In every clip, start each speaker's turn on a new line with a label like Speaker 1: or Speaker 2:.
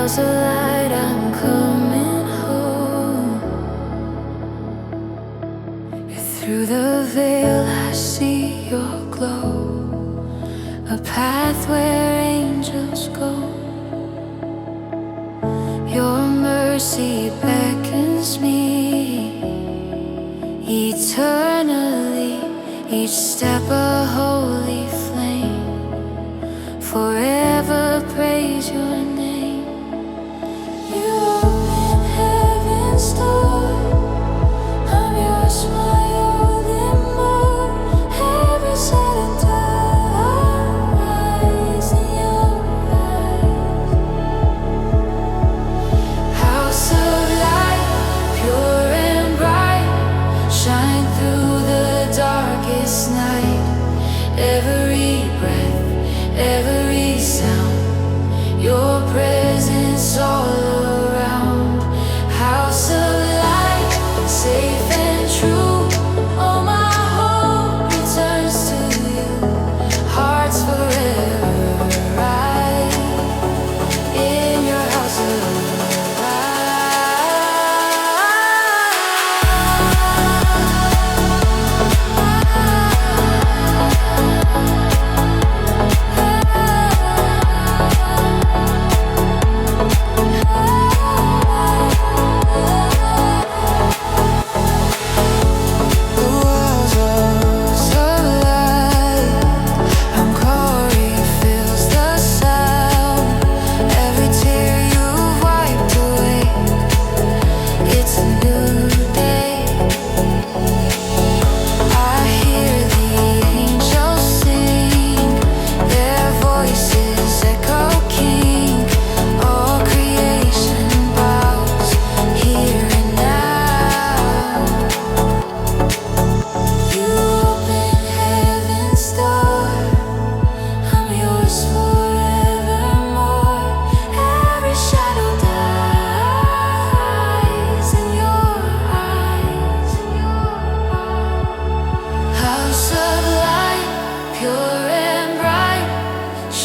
Speaker 1: house of light, I'm coming home. Through the veil I see your glow, a path where angels go. Your mercy beckons me eternally, each step a holy flame. Forever praise your name. You open heaven's door, I'm yours, my only more. Every silent eyes in your eyes. House of light, pure and bright, shine through the darkest night. Every breath, every sound, your presence all around. House of light, safe and true, all my hope returns to you. Hearts forever right in your house of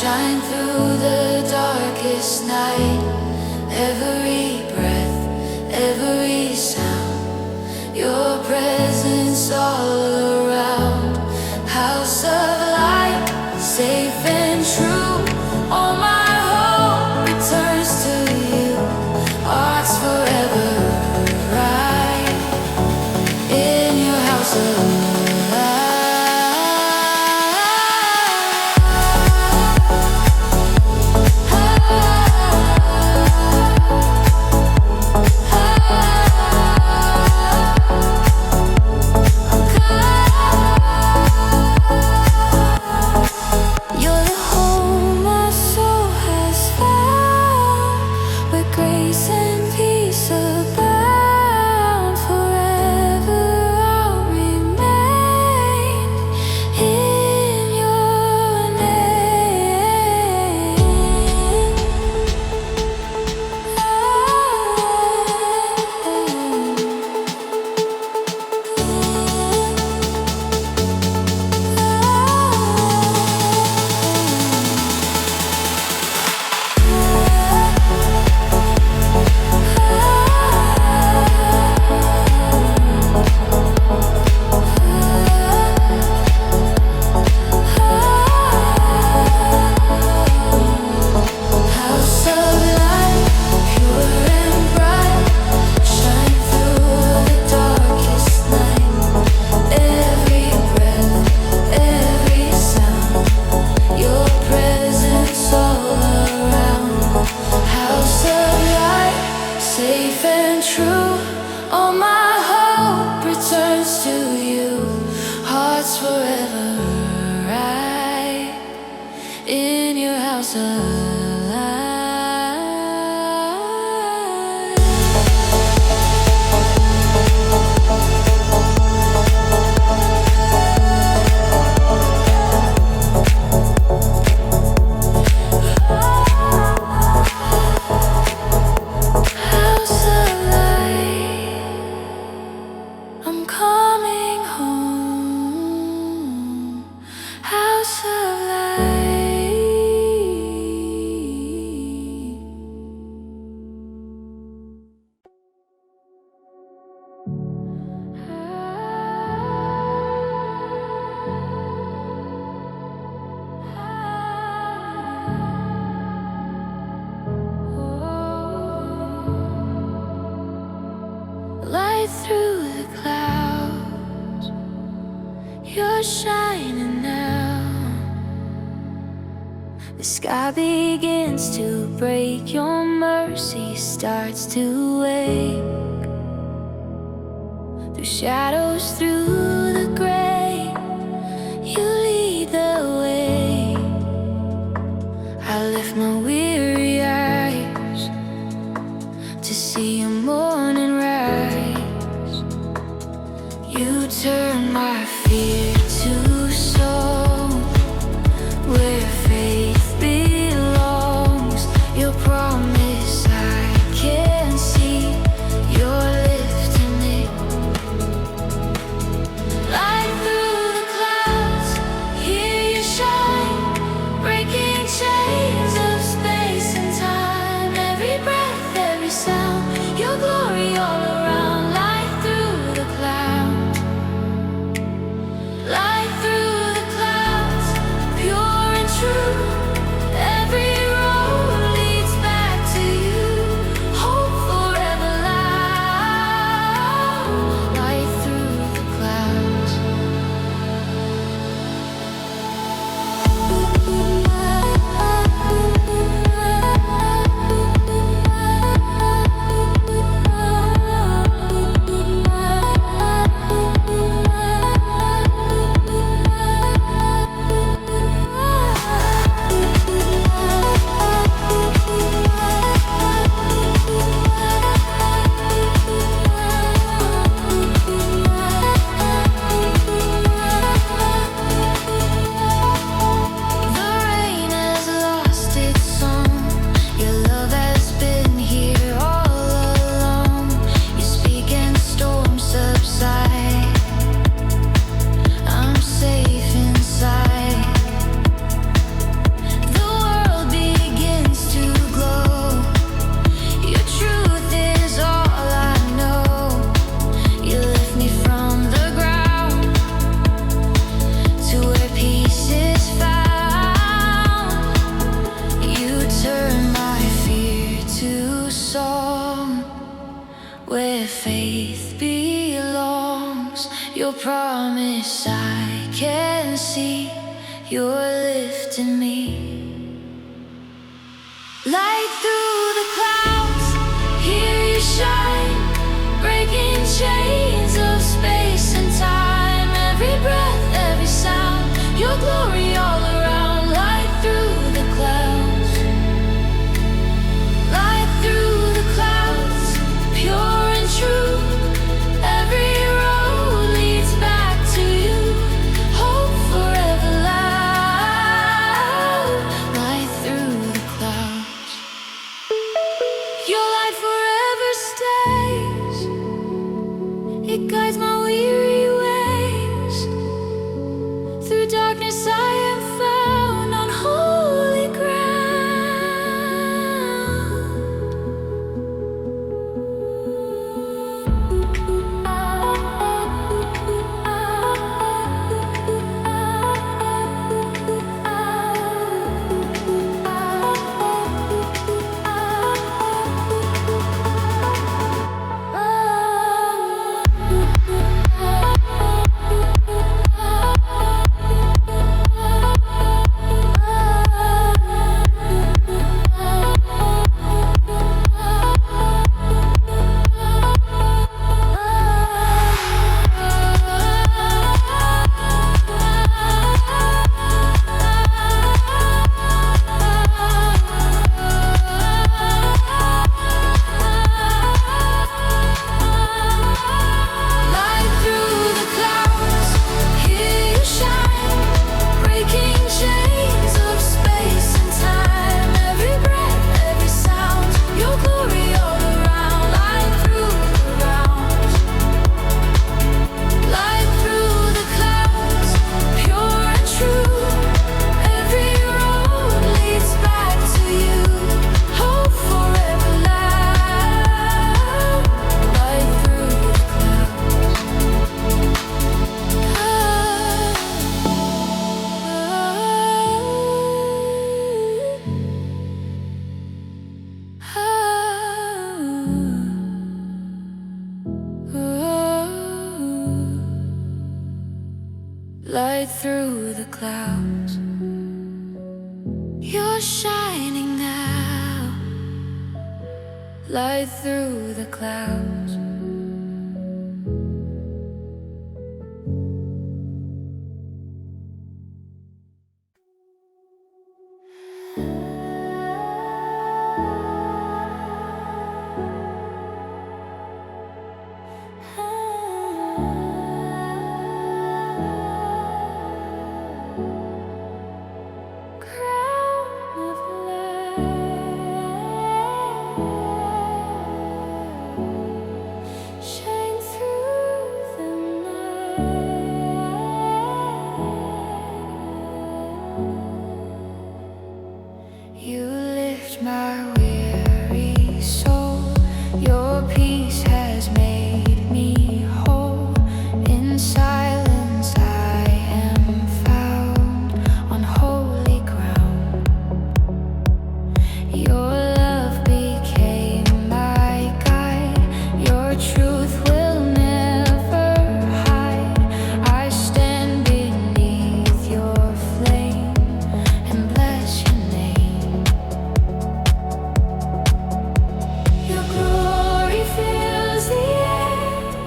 Speaker 1: shine through the darkest night. Every breath, every sound, your presence all around. House of light, safe and true, all my hope returns to you. Hearts forever right in your house of forever right in your house alive. House of light, I'm coming home. House of light. Light through the clouds, you're shining now. The sky begins to break, your mercy starts to wake. Through shadows, through the gray, you lead the way. I lift my weary eyes to see your morning rise. You turn my fear to song, where faith belongs. Your promise I can see, you're lifting it. Light through the clouds, hear you shine, breaking chains of space and time. Every breath, every sound, your glory all around. Light through the clouds, light through the clouds, pure and true. Every road leads back to you, hope forever loud. Light through the clouds. The rain has lost its song, your love has been here all along. You speak and storms subside, I'm safe inside. The world begins to glow, your truth is all I know. You lift me from the ground to where peace is found. You turn my fear to song, where faith belongs. Your promise I can see, you're lifting me. Light through the clouds, hear you shine, breaking chains of space and time. Every breath, every sound, your glory all around. Light through the clouds, light through the clouds, pure and true. Every road leads back to you, hope forever loud. light through the clouds. You're shining now, light through the clouds. You lift my weary soul. Your peace has made me whole. In silence I am found on holy ground. Your love became my guide. Your truth will never hide. I stand beneath your flame and bless your name. Your glory fills the air,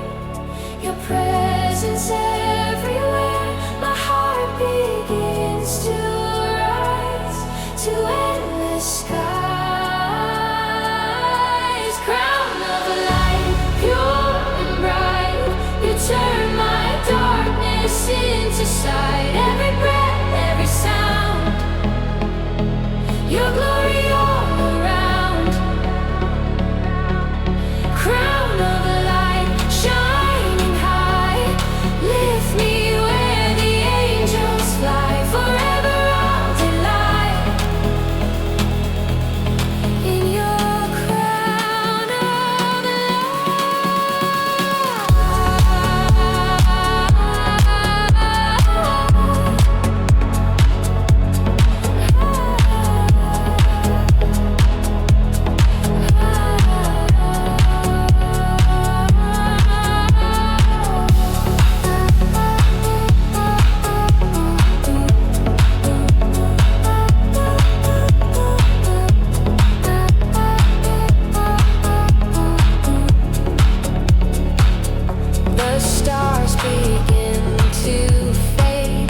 Speaker 1: your presence everywhere. My heart begins to rise to endless skies. Crown of light, pure and bright, you turn my darkness into sight. Every breath, every sound, your glory all around. Crown of light, shining high, lift me where the angels fly. Forever I'll delight in your crown of the stars begin to fade,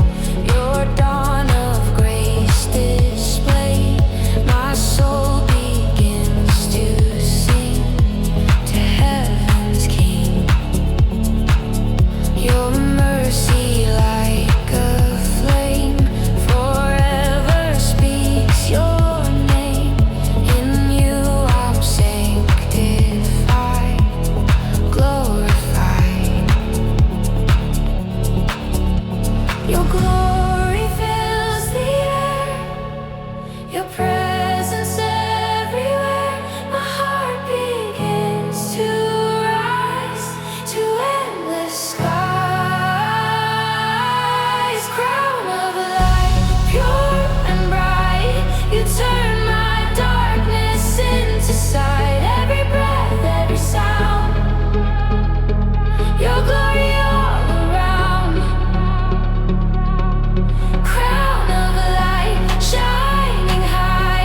Speaker 1: your dawn of grace display. My soul begins to sing to heaven's King. Your mercy like a flame forever speaks your name. In you I'm sanctified, glorified. Your glory fills the air, your presence everywhere. My heart begins to rise to endless skies. Crown of light, pure and bright, you turn my darkness into sight. Every breath, every sound, your glory all around. Crown of light, shining high,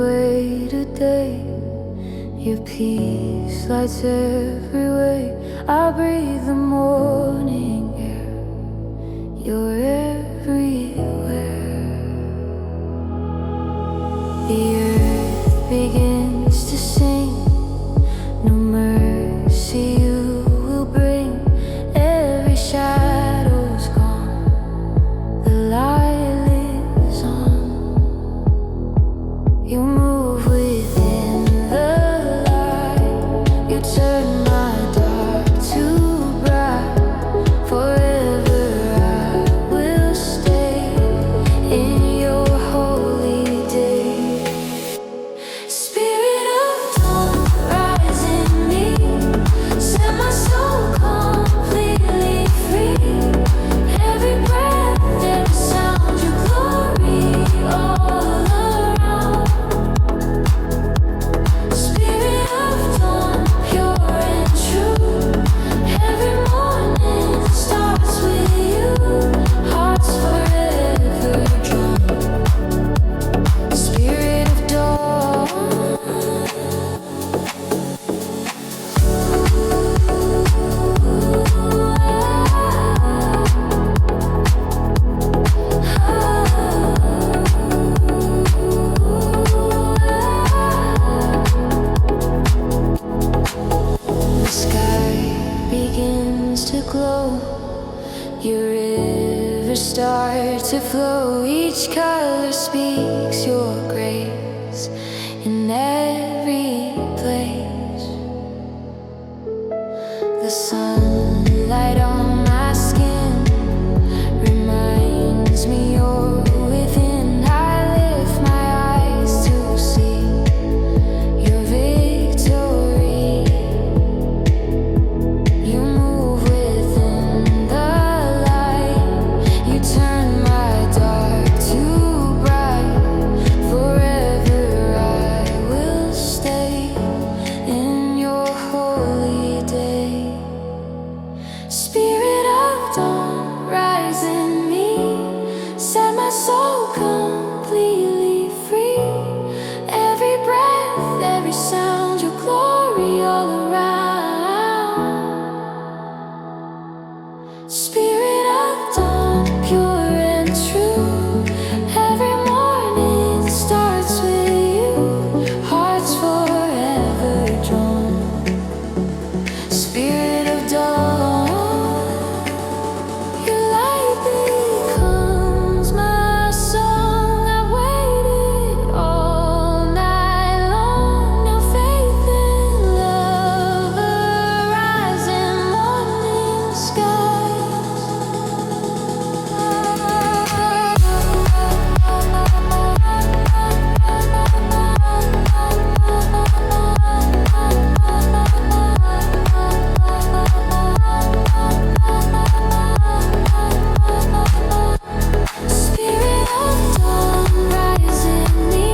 Speaker 1: way today. Your peace lights every way. I breathe the morning air. You're everywhere. The earth begins to sing. No mercy you will bring. Every shadow's gone. The light lives on. You move within the light. You turn my dark to bright. Forever I will stay in your holy day. Spirit of dawn, rise in me. Set my soul completely free. Every breath, every sound, your glory all around. Spirit of dawn, pure and true. Every morning starts with you. Hearts forever drawn. Spirit of dawn. The sky begins to glow. Your rivers start to flow. Each color speaks your grace in every place. The sunlight on my skin reminds me you're within. I lift my eyes to see your victory. You move within the light. You turn my dark to bright. Forever I will stay in your holy day. Spirit of dawn, rise in me. Set my soul completely free. Every breath, every sound, your glory all around. Spirit of dawn, pure and true. Every morning starts with you. Hearts forever drawn. Spirit of dawn, your light becomes my song. I waited all night long. Now faith and love arise in morning skies. Spirit of dawn, rise in me.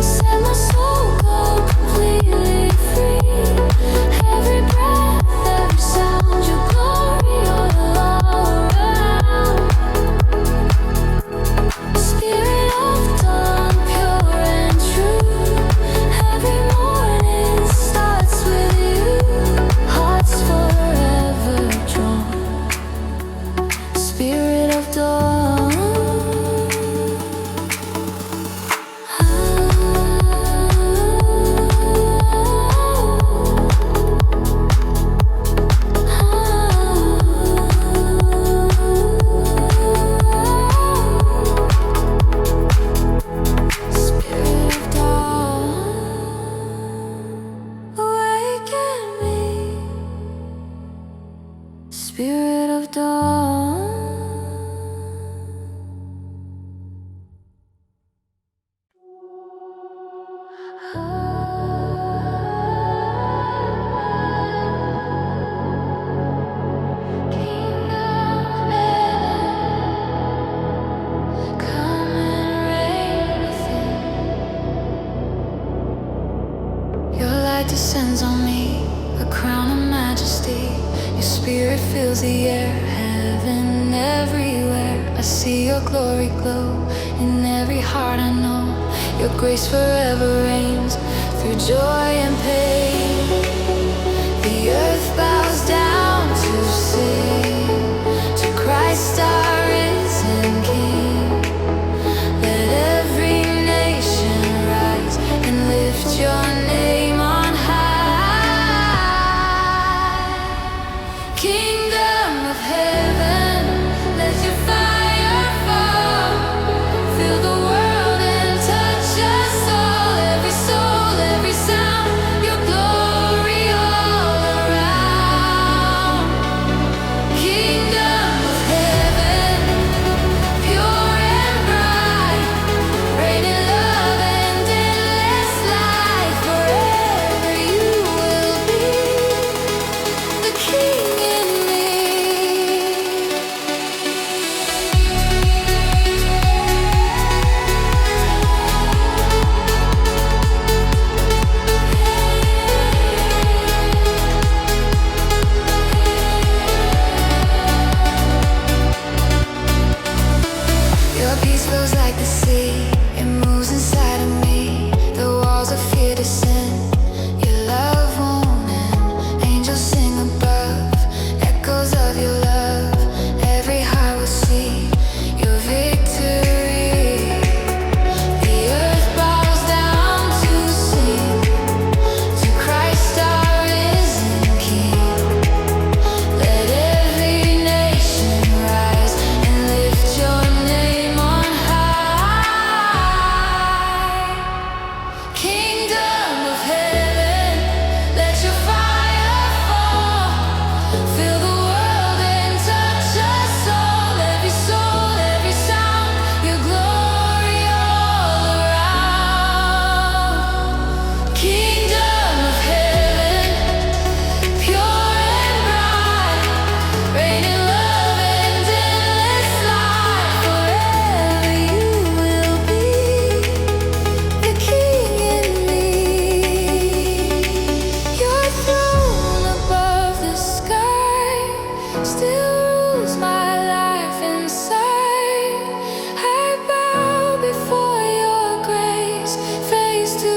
Speaker 1: Set my soul completely free. Every breath, every sound, your glory all around. Spirit of dawn, pure and true. Every morning starts with you. Hearts forever drawn. Spirit of dawn. Spirit of dawn, awaken me. Spirit of dawn. King of heaven, come and reign within. Your light descends on me, a crown of majesty. Your spirit fills the air, heaven everywhere. I see your glory glow in every heart I know. Your grace forever reigns through joy and pain. The earth bows down to sing to Christ our risen King. Let every nation rise and lift your name on high. Kingdom of heaven, let your fire fall. Fill the world and touch us all. Every soul, every sound, your glory all around. Kingdom of heaven, pure and bright, reign in love and endless light. Forever you will be the King in me. Your peace flows like the sea, it moves inside of me. The walls of fear descend, your love won't end. Angels sing above, echoes of your love. Every heart will see your victory. The earth bows down to sing to Christ our risen King. Let every nation rise and lift your name on high. Kingdom of heaven, let your fire fall. Fill the world and touch us all. Every soul, every sound, your glory all around. Kingdom of heaven, pure and bright, reign in love and endless light. Forever you will be the King in me. Your throne above the sky still rules my life inside. I bow before your grace, face to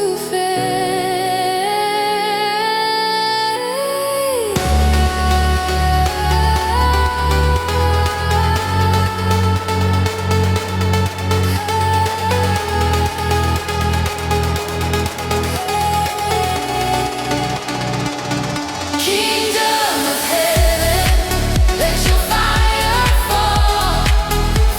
Speaker 1: Kingdom of heaven, let your fire fall.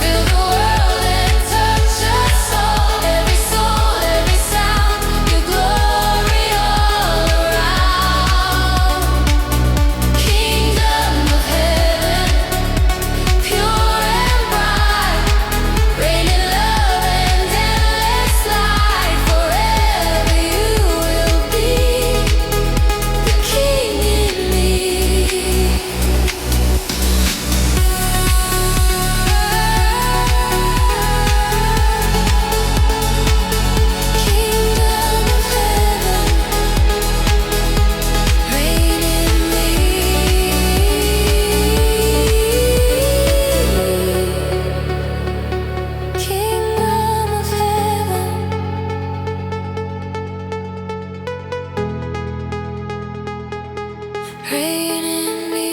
Speaker 1: Fill the world and touch us all. Every soul, every sound, your glory all around. Kingdom of heaven, pure and bright, reign in love and endless light. Forever you will be the King in me. Kingdom of heaven, reign in me. Kingdom of heaven, reign in me.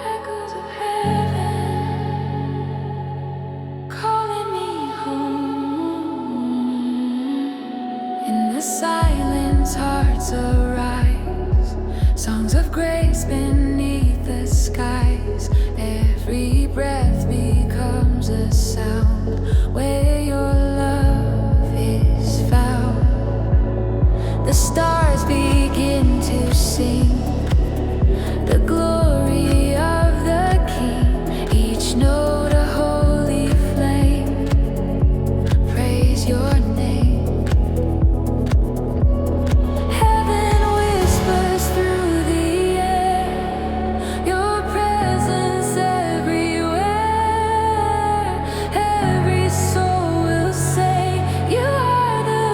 Speaker 1: Echoes of heaven calling me home. In the silence, hearts arise, songs of grace beneath the skies. Every breath becomes a sound where your love is found. The stars begin to sing the glory of the King. Each note a holy flame, praise your name. Heaven whispers through the air, your presence everywhere. Every soul will say, you are the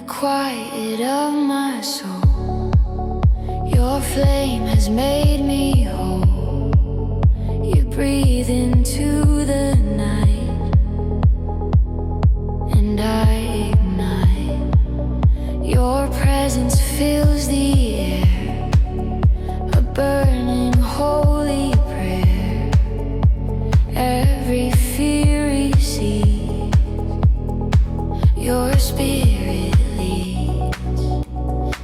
Speaker 1: quiet of my soul. Your flame has made me whole. You breathe into the night, and I ignite. Your presence fills the air, a burning holy prayer. Every fear recedes, your spirit leads.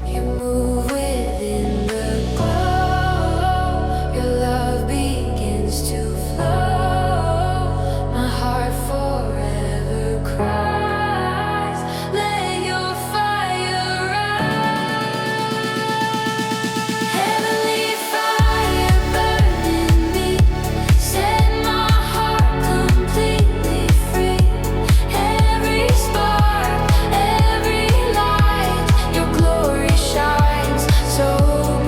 Speaker 1: You move within the glow, your love begins to flow. My heart forever cries, let your fire rise. Heavenly fire burning me, set my heart completely free. Every spark, every light, your glory shines so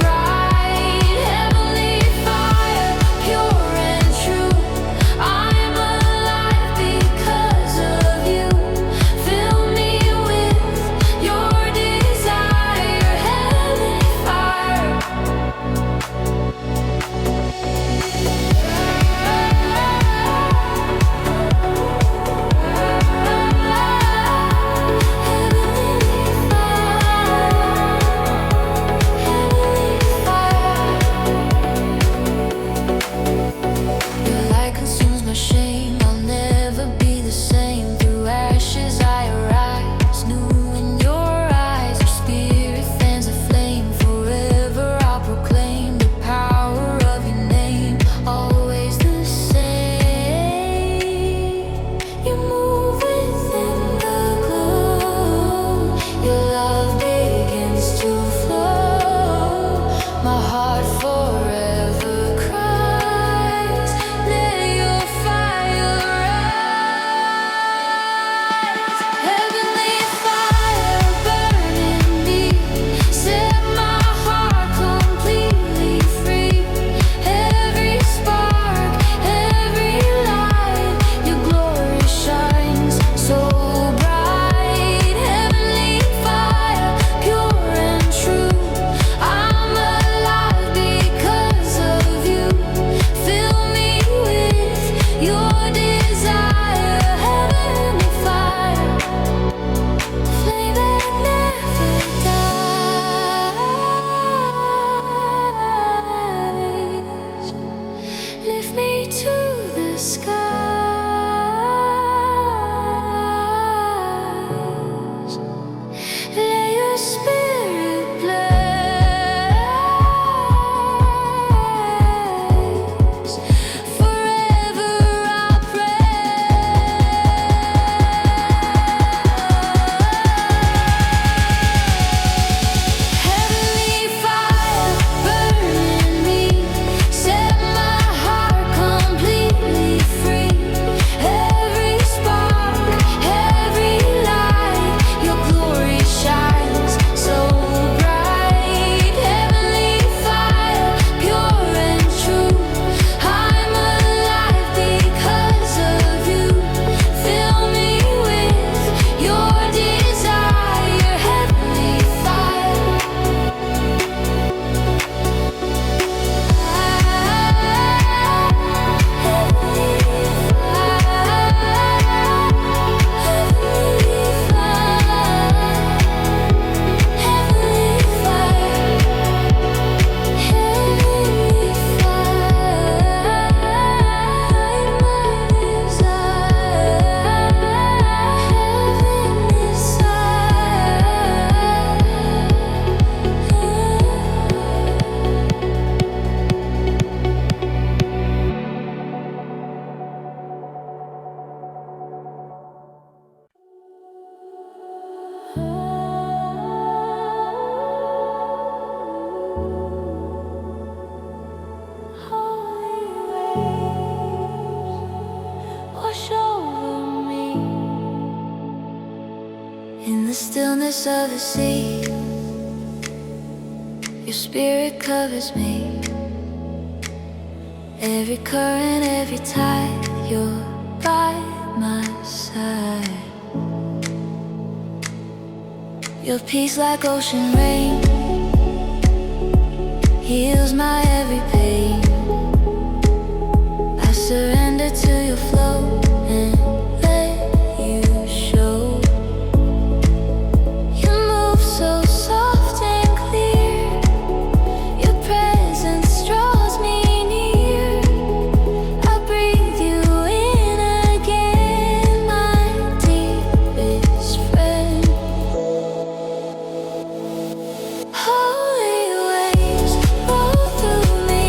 Speaker 1: bright. Heavenly fire, pure and true, I'm alive because of you. Fill me with your desire. Heavenly fire. Your light consumes my shame. I'll never be the same. Through ashes I arise, new in your eyes. Your spirit fans a flame. Forever I'll proclaim the power of your name. Always the same. You move within the glow. Your love begins to flow. My heart forever cries, let your fire rise. Heavenly fire burning me, set my heart completely free. Every spark, every light, your glory shines so bright. Heavenly fire, pure and true, I'm alive because of you. Fill me with your desire. Heavenly fire, flame that never dies. Lift me to the skies. Let your spirit blaze. Forever I'll Heavenly fire burning me, set my heart completely free. Every spark, every light, your glory shines so bright. Heavenly fire, pure and true, I'm alive because of you. Fill me with your desire. Heavenly fire. Wash over me in the stillness of the sea. Your spirit covers me. Every current, every tide, you're by my side. Your peace like ocean rain heals my every pain. I surrender to your flow and let you show. You move so soft and clear. Your presence draws me near. I breathe you in again, my deepest friend. Holy waves roll through me,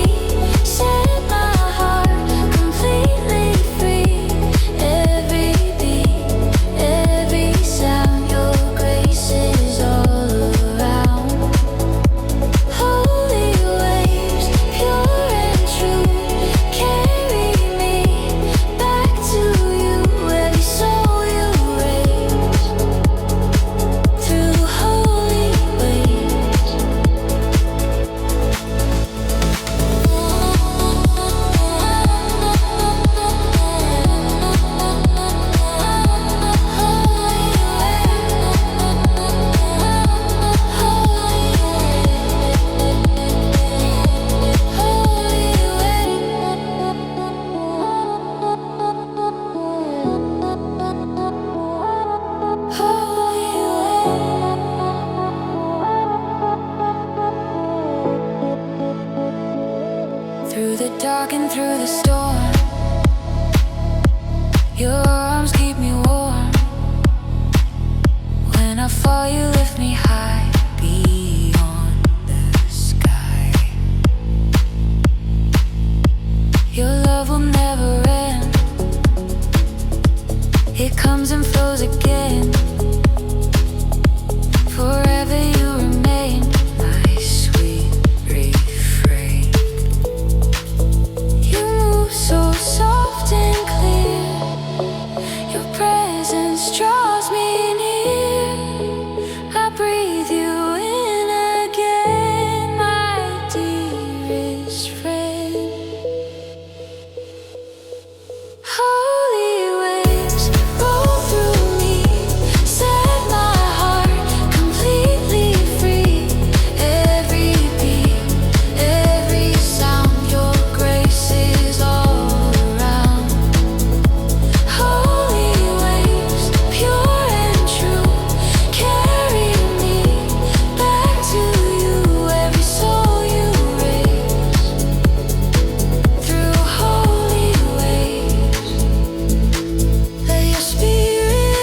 Speaker 1: set my heart completely free. Every beat, every sound, your grace is all around. Holy waves, pure and true, carry me back to you. Every soul you raise through holy waves. Through the dark and through the storm, your arms keep me warm. When I fall, you lift me high beyond the sky. Your love will never end. It comes and flows again. Forever you remain my sweet refrain. You move so soft and clear. Your presence draws me near. I breathe you in again, my dearest friend. Holy waves roll through me, set my heart completely free. Every beat, every sound, your grace is all around. Holy waves, pure and true, carry me back to you. Every soul you raise through holy waves. Let your spirit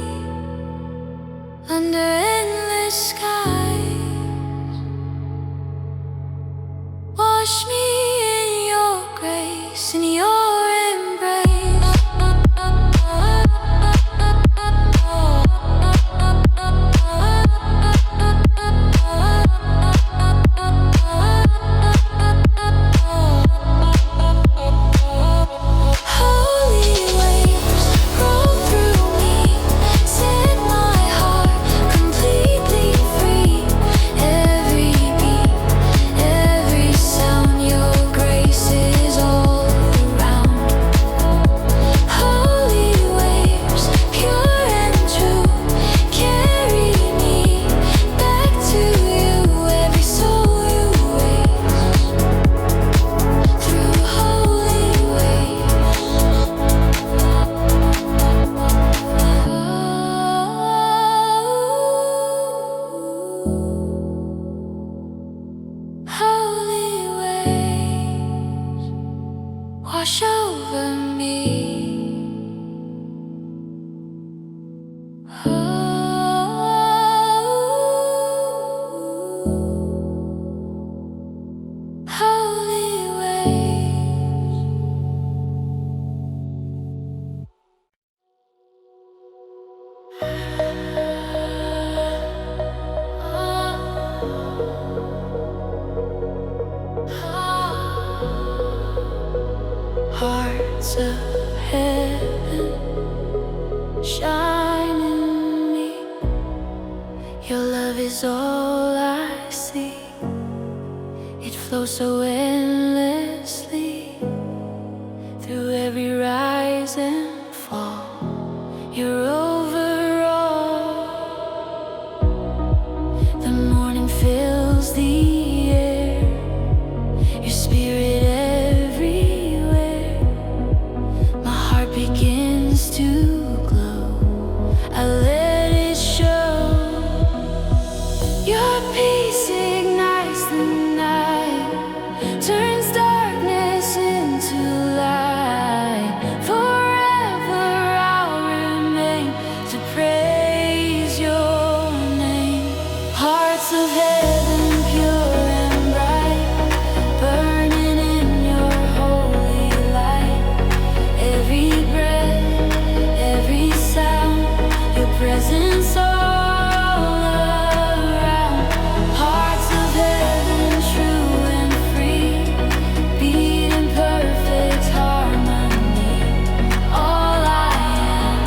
Speaker 1: rise under endless skies. Wash me in your grace, in your embrace. Holy waves roll through me, set my heart completely free. Every beat, every sound, your grace is all around. Holy waves, pure and true, carry me back to you. Every soul you raise through holy waves. Holy waves wash over me. Holy waves. Hearts of heaven shine in me. Your love is all I see. It flows so endlessly through every rise and fall. Your peace ignites the night, turns darkness into light. Forever I'll remain to praise your name. Hearts of heaven, pure and bright, burning in your holy light. Every breath, every sound, your presence all around. Hearts of heaven, true and free, beat in perfect harmony. All I am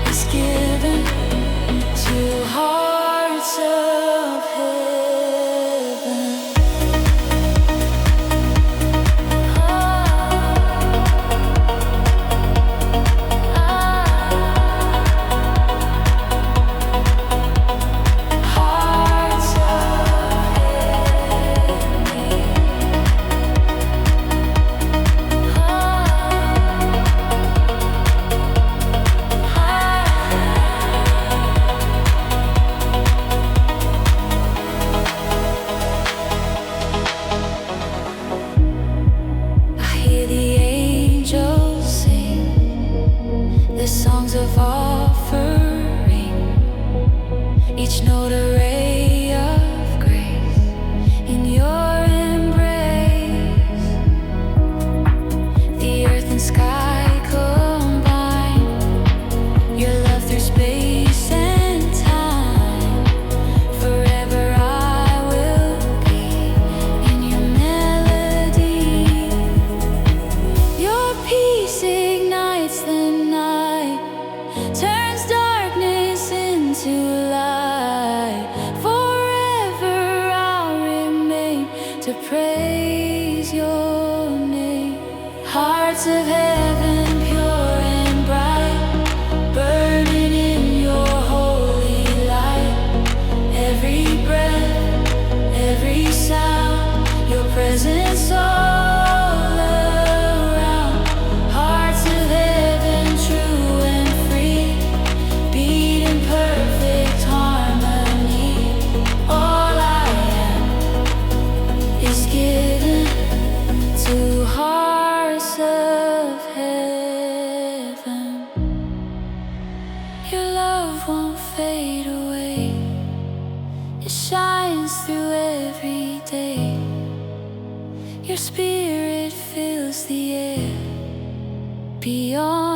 Speaker 1: is given to hearts of heaven. Hearts of I hear the angels sing their songs of offering, each note a ray of grace in your embrace. The earth and sky combine, your love through space and time. Forever I will be in your melody. Your peace ignites the night, turns darkness into light. Forever I'll remain to praise your name. Hearts of heaven, pure and bright, burning in your holy light. Every breath, every sound, your presence all around. Hearts of heaven, true and free, beat in perfect harmony. All I am is given to hearts of heaven. Your love won't fade away, it shines through every day. Your spirit fills the air beyond